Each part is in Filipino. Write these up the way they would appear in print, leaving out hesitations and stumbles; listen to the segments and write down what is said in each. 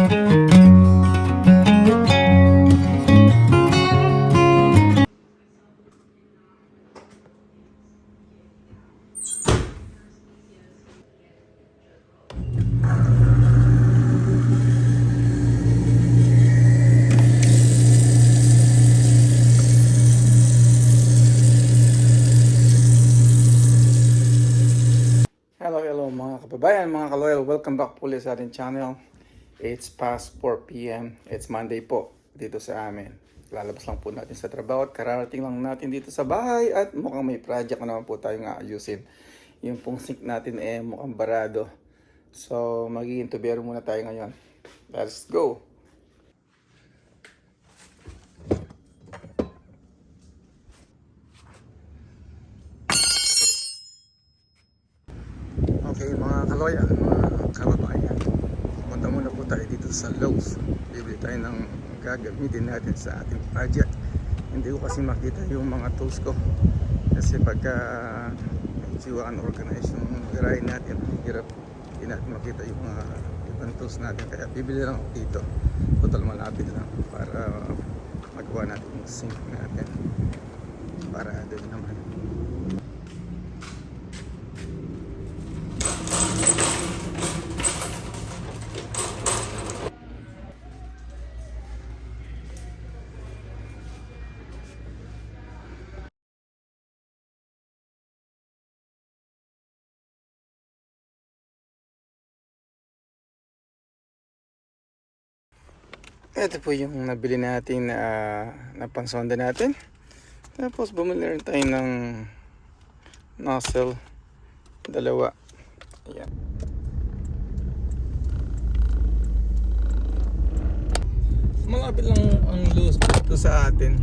Hello mga kababayan, mga kaloyal. Welcome back po ulit sa ating channel. It's past 4 p.m. It's Monday po dito sa amin. Lalabas lang po natin sa trabaho at kararating lang natin dito sa bahay at mukhang may project na naman po tayong aayusin. Yung pong sink natin mukhang barado. So magiging tubero muna tayo ngayon. Let's go! Okay mga kaloyal, mga kababayan, punta muna po tayo dito sa Lowe's. Bibili tayo ng gagamitin natin sa ating project. Hindi ko kasi makita yung mga tools ko kasi pagka medyo unorganized yung garahe natin, hirap, hindi natin makita yung mga ibang tools natin. Kaya bibili lang ako dito, total malapit lang, para magawa natin yung sink natin para doon naman. Ito po yung nabili natin na pansonda natin. Tapos bumili rin tayo ng nozzle, dalawa. Ayan. Malapit lang ang Lowe's dito sa atin.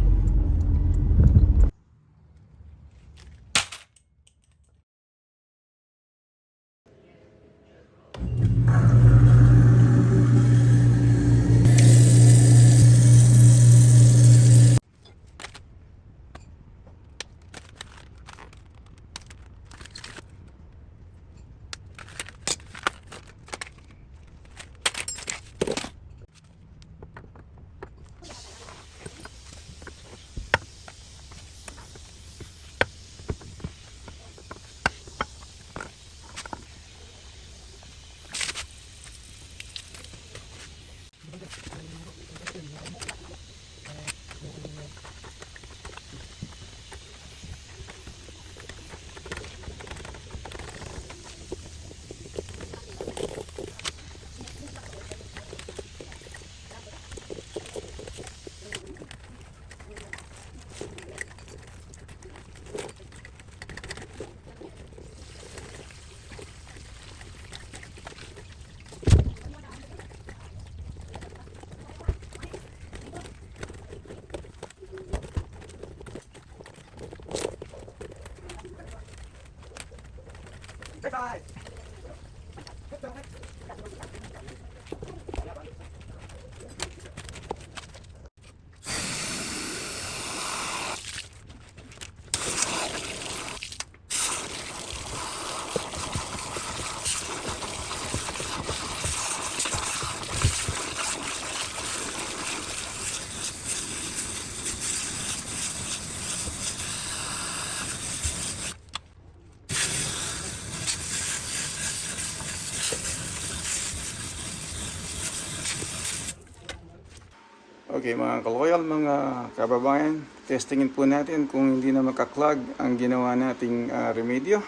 Okay mga kaloyal, mga kababayan, testingin po natin kung hindi na makaklog ang ginawa nating remedyo.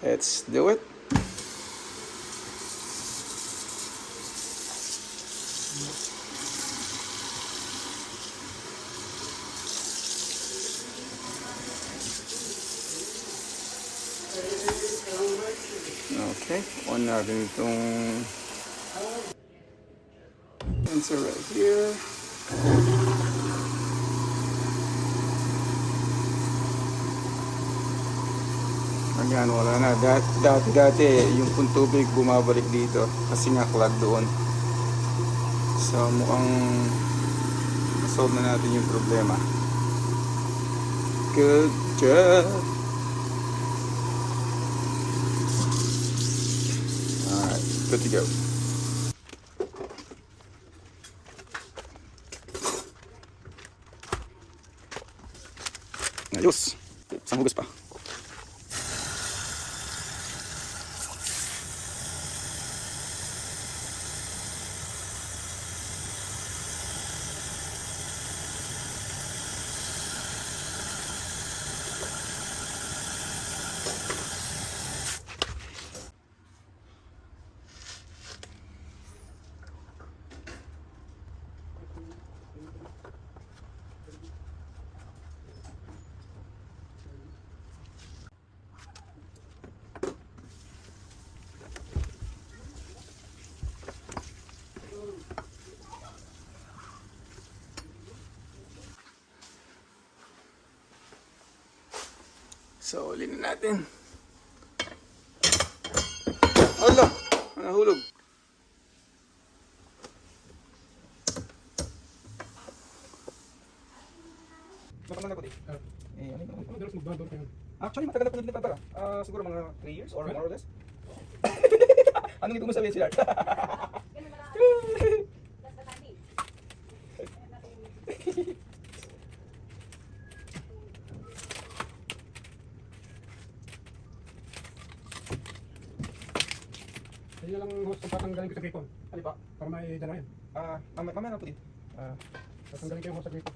Let's do it. Okay, on natin itong sensor right here. Ayan, wala na. Dati yung pong tubig bumabalik dito kasi nga clog doon. So mukhang solve na natin yung problema. Good job! Alright, good to go. Ayos. Isang hugas pa. So, ulin na natin. Hala! Nahulog. Baka na ko Actually, matagal na po nagtatara. Siguro mga 3 years or more or less. Anong hindi mo sabihin sila? Yun lang host ang patanggalin ko sa gripon. Ano pa? Para may dala yun. Mamaya na po din. Tatanggalin ko yung host sa gripon.